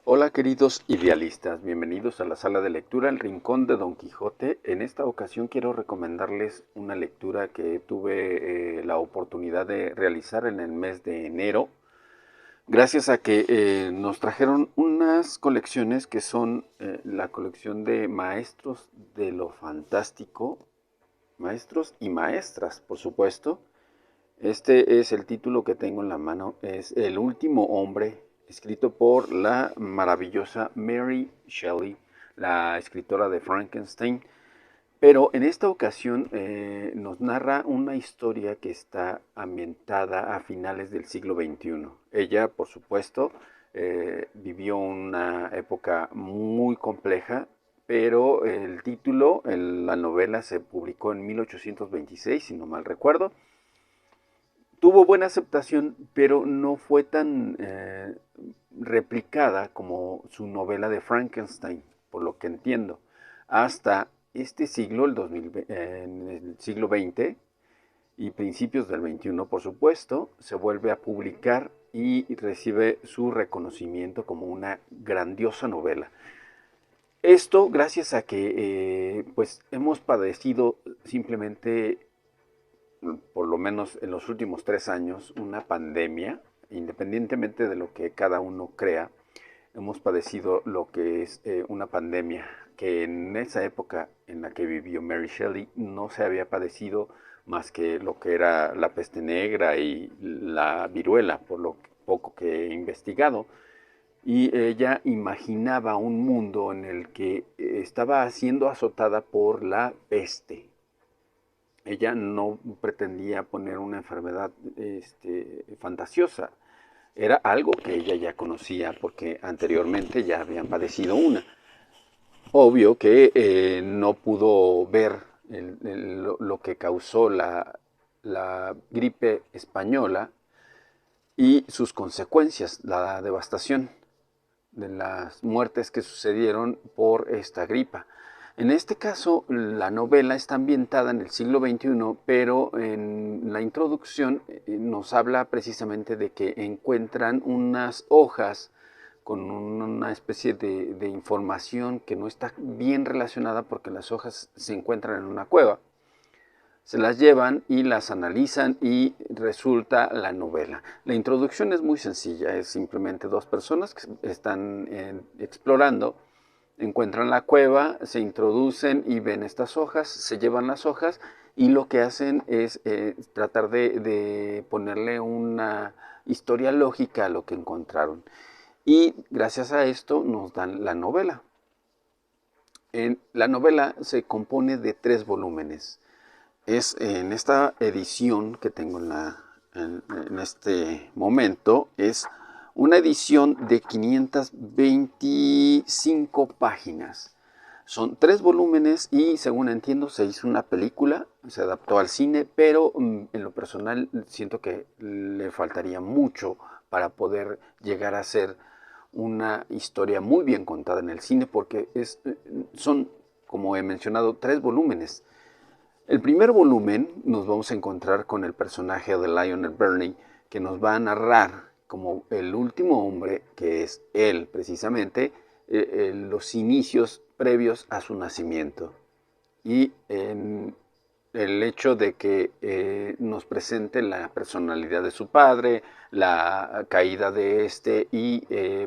Hola queridos idealistas, bienvenidos a la sala de lectura El Rincón de Don Quijote. En esta ocasión quiero recomendarles una lectura que tuve la oportunidad de realizar en el mes de enero, gracias a que nos trajeron unas colecciones que son la colección de Maestros de lo Fantástico, maestros y maestras, por supuesto. Este es el título que tengo en la mano, es El último hombre, escrito por la maravillosa Mary Shelley, la escritora de Frankenstein. Pero en esta ocasión nos narra una historia que está ambientada a finales del siglo XXI. Ella, por supuesto, vivió una época muy compleja, pero el título, la novela se publicó en 1826, si no mal recuerdo. Tuvo buena aceptación, pero no fue tan replicada como su novela de Frankenstein, por lo que entiendo. Hasta este siglo, en el siglo XX y principios del XXI, por supuesto, se vuelve a publicar y recibe su reconocimiento como una grandiosa novela. Esto gracias a que pues hemos padecido simplemente, por lo menos en los últimos 3 años, una pandemia. Independientemente de lo que cada uno crea, hemos padecido lo que es una pandemia que en esa época en la que vivió Mary Shelley no se había padecido más que lo que era la peste negra y la viruela, por lo poco que he investigado. Y ella imaginaba un mundo en el que estaba siendo azotada por la peste. Ella no pretendía poner una enfermedad fantasiosa. Era algo que ella ya conocía porque anteriormente ya habían padecido una. Obvio que no pudo ver lo que causó la gripe española y sus consecuencias, la devastación de las muertes que sucedieron por esta gripa. En este caso, la novela está ambientada en el siglo XXI, pero en la introducción nos habla precisamente de que encuentran unas hojas con una especie de información que no está bien relacionada porque las hojas se encuentran en una cueva. Se las llevan y las analizan y resulta la novela. La introducción es muy sencilla, es simplemente dos personas que están explorando, encuentran la cueva, se introducen y ven estas hojas, se llevan las hojas y lo que hacen es tratar de ponerle una historia lógica a lo que encontraron. Y gracias a esto nos dan la novela. La novela se compone de 3 volúmenes. Es en esta edición que tengo en este momento, es una edición de 525 páginas. Son 3 volúmenes y según entiendo se hizo una película, se adaptó al cine, pero en lo personal siento que le faltaría mucho para poder llegar a ser una historia muy bien contada en el cine porque son, como he mencionado, 3 volúmenes. El primer volumen nos vamos a encontrar con el personaje de Lionel Birney, que nos va a narrar como el último hombre, que es él precisamente, los inicios previos a su nacimiento. Y el hecho de que nos presente la personalidad de su padre, la caída de este y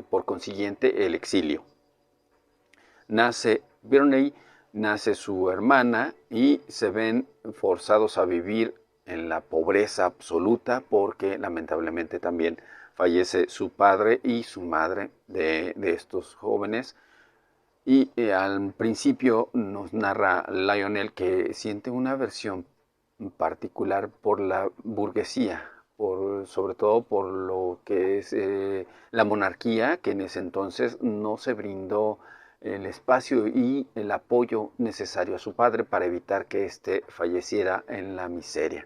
por consiguiente el exilio. Nace Birney, nace su hermana y se ven forzados a vivir en la pobreza absoluta porque lamentablemente también fallece su padre y su madre de estos jóvenes. Y al principio nos narra Lionel que siente una aversión particular por la burguesía, sobre todo por lo que es la monarquía, que en ese entonces no se brindó el espacio y el apoyo necesario a su padre para evitar que éste falleciera en la miseria.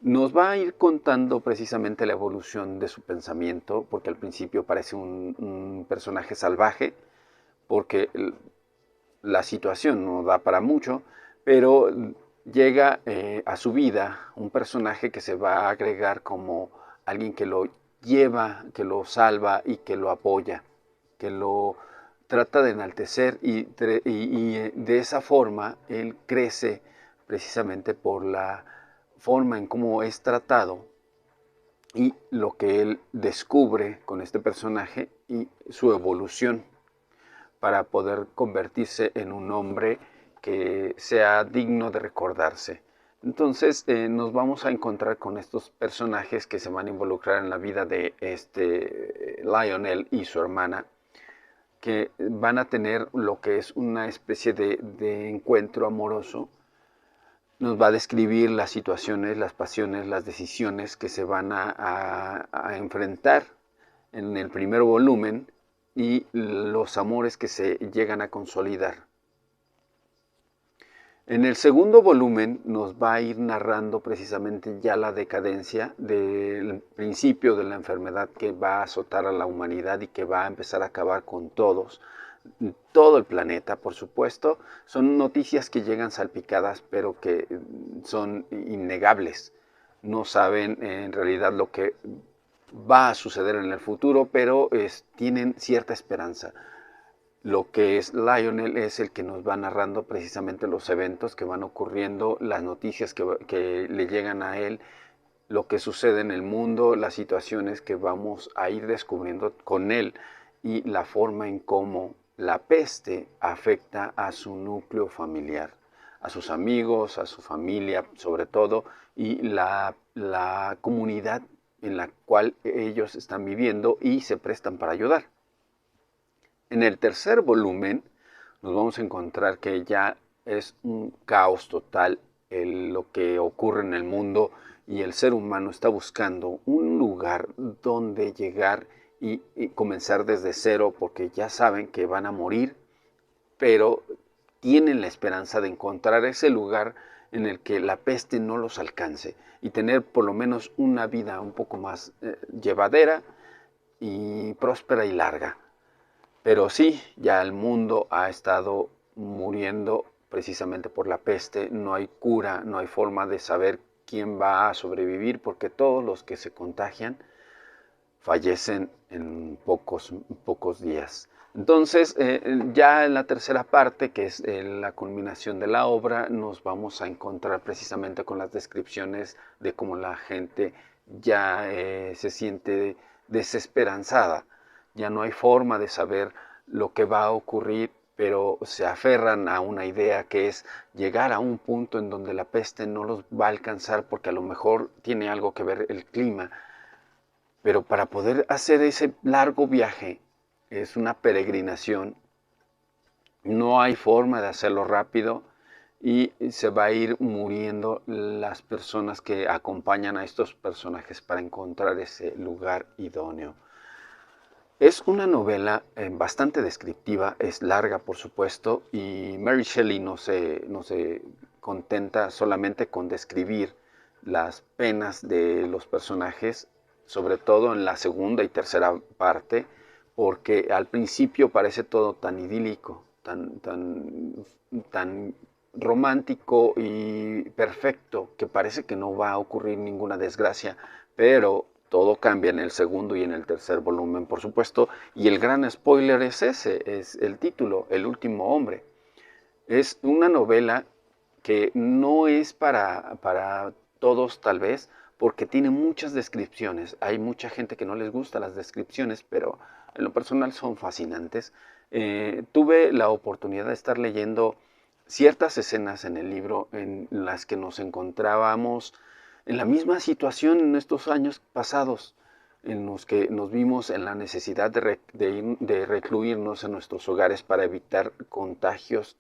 Nos va a ir contando precisamente la evolución de su pensamiento, porque al principio parece un personaje salvaje, porque la situación no da para mucho, pero llega a su vida un personaje que se va a agregar como alguien que lo lleva, que lo salva y que lo apoya, que lo trata de enaltecer y de esa forma él crece precisamente por la forma en cómo es tratado y lo que él descubre con este personaje y su evolución para poder convertirse en un hombre que sea digno de recordarse. Entonces nos vamos a encontrar con estos personajes que se van a involucrar en la vida de Lionel y su hermana, que van a tener lo que es una especie de encuentro amoroso. Nos va a describir las situaciones, las pasiones, las decisiones que se van a enfrentar en el primer volumen y los amores que se llegan a consolidar. En el segundo volumen nos va a ir narrando precisamente ya la decadencia del principio de la enfermedad que va a azotar a la humanidad y que va a empezar a acabar con todos, todo el planeta, por supuesto. Son noticias que llegan salpicadas, pero que son innegables. No saben en realidad lo que va a suceder en el futuro, pero tienen cierta esperanza. Lo que es Lionel es el que nos va narrando precisamente los eventos que van ocurriendo, las noticias que le llegan a él, lo que sucede en el mundo, las situaciones que vamos a ir descubriendo con él y la forma en cómo la peste afecta a su núcleo familiar, a sus amigos, a su familia sobre todo, y la comunidad en la cual ellos están viviendo y se prestan para ayudar. En el tercer volumen nos vamos a encontrar que ya es un caos total lo que ocurre en el mundo y el ser humano está buscando un lugar donde llegar y comenzar desde cero porque ya saben que van a morir, pero tienen la esperanza de encontrar ese lugar en el que la peste no los alcance y tener por lo menos una vida un poco más llevadera y próspera y larga. Pero sí, ya el mundo ha estado muriendo precisamente por la peste, no hay cura, no hay forma de saber quién va a sobrevivir porque todos los que se contagian fallecen en pocos días. Entonces, ya en la tercera parte, que es la culminación de la obra, nos vamos a encontrar precisamente con las descripciones de cómo la gente ya se siente desesperanzada. Ya no hay forma de saber lo que va a ocurrir, pero se aferran a una idea que es llegar a un punto en donde la peste no los va a alcanzar porque a lo mejor tiene algo que ver el clima. Pero para poder hacer ese largo viaje, es una peregrinación, no hay forma de hacerlo rápido y se va a ir muriendo las personas que acompañan a estos personajes para encontrar ese lugar idóneo. Es una novela bastante descriptiva, es larga por supuesto, y Mary Shelley no se contenta solamente con describir las penas de los personajes, sobre todo en la segunda y tercera parte, porque al principio parece todo tan idílico, tan romántico y perfecto, que parece que no va a ocurrir ninguna desgracia, pero todo cambia en el segundo y en el tercer volumen, por supuesto, y el gran spoiler es ese, es el título, El último hombre. Es una novela que no es para todos tal vez, porque tiene muchas descripciones. Hay mucha gente que no les gusta las descripciones, pero en lo personal son fascinantes. Tuve la oportunidad de estar leyendo ciertas escenas en el libro en las que nos encontrábamos en la misma situación en estos años pasados, en los que nos vimos en la necesidad de recluirnos en nuestros hogares para evitar contagios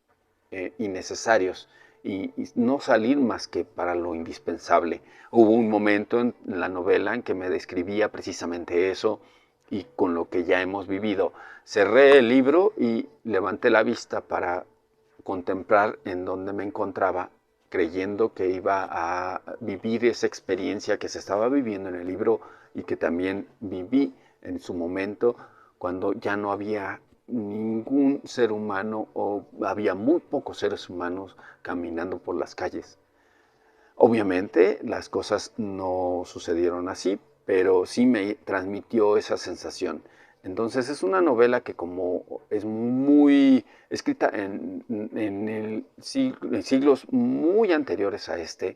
innecesarios y no salir más que para lo indispensable. Hubo un momento en la novela en que me describía precisamente eso y con lo que ya hemos vivido. Cerré el libro y levanté la vista para contemplar en donde me encontraba, creyendo que iba a vivir esa experiencia que se estaba viviendo en el libro y que también viví en su momento cuando ya no había ningún ser humano o había muy pocos seres humanos caminando por las calles. Obviamente las cosas no sucedieron así, pero sí me transmitió esa sensación. Entonces es una novela que como es muy escrita en siglos muy anteriores a este,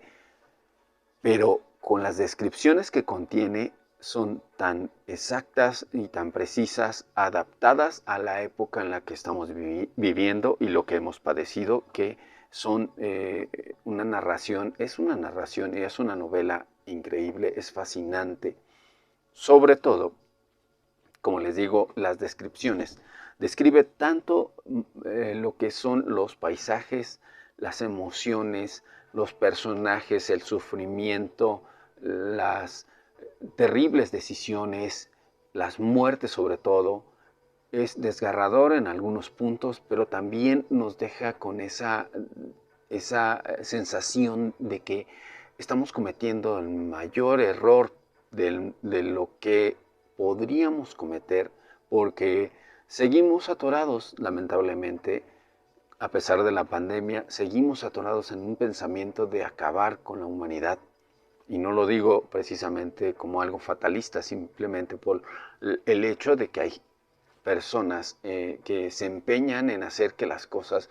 pero con las descripciones que contiene son tan exactas y tan precisas, adaptadas a la época en la que estamos viviendo y lo que hemos padecido, que son una narración y es una novela increíble, es fascinante. Sobre todo, como les digo, las descripciones. Describe tanto lo que son los paisajes, las emociones, los personajes, el sufrimiento, las terribles decisiones, las muertes sobre todo. Es desgarrador en algunos puntos, pero también nos deja con esa sensación de que estamos cometiendo el mayor error de lo que podríamos cometer, porque seguimos atorados, lamentablemente, a pesar de la pandemia, seguimos atorados en un pensamiento de acabar con la humanidad. Y no lo digo precisamente como algo fatalista, simplemente por el hecho de que hay personas que se empeñan en hacer que las cosas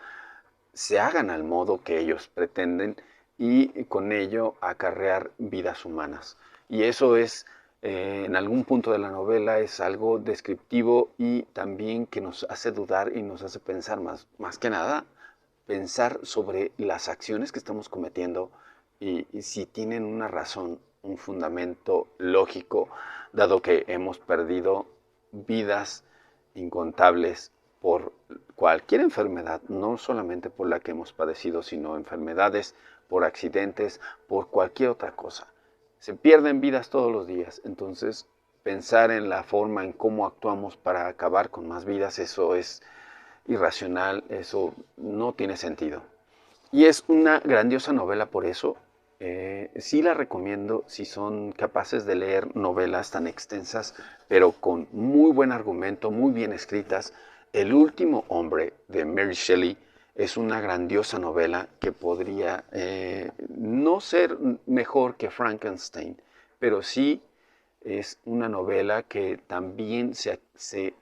se hagan al modo que ellos pretenden y con ello acarrear vidas humanas. Y eso es, en algún punto de la novela, es algo descriptivo y también que nos hace dudar y nos hace pensar más que nada, pensar sobre las acciones que estamos cometiendo y si tienen una razón, un fundamento lógico, dado que hemos perdido vidas incontables por cualquier enfermedad, no solamente por la que hemos padecido, sino enfermedades, por accidentes, por cualquier otra cosa. Se pierden vidas todos los días, entonces pensar en la forma en cómo actuamos para acabar con más vidas, eso es irracional, eso no tiene sentido. Y es una grandiosa novela por eso. Sí la recomiendo si son capaces de leer novelas tan extensas, pero con muy buen argumento, muy bien escritas. El último hombre de Mary Shelley es una grandiosa novela que podría no ser mejor que Frankenstein, pero sí es una novela que también se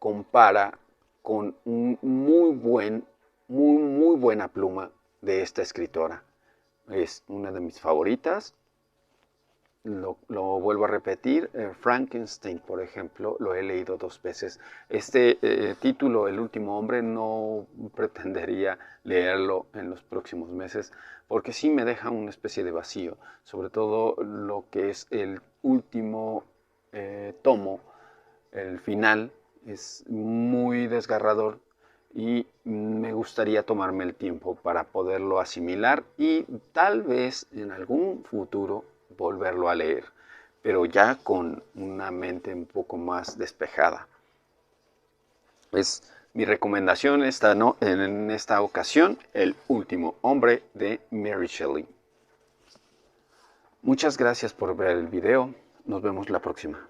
compara con un muy buena pluma de esta escritora. Es una de mis favoritas. Lo vuelvo a repetir, Frankenstein, por ejemplo, lo he leído 2 veces. Este título, El último hombre, no pretendería leerlo en los próximos meses, porque sí me deja una especie de vacío, sobre todo lo que es el último tomo, el final, es muy desgarrador y me gustaría tomarme el tiempo para poderlo asimilar y tal vez en algún futuro volverlo a leer, pero ya con una mente un poco más despejada. Es mi recomendación en esta ocasión, El último hombre de Mary Shelley. Muchas gracias por ver el video. Nos vemos la próxima.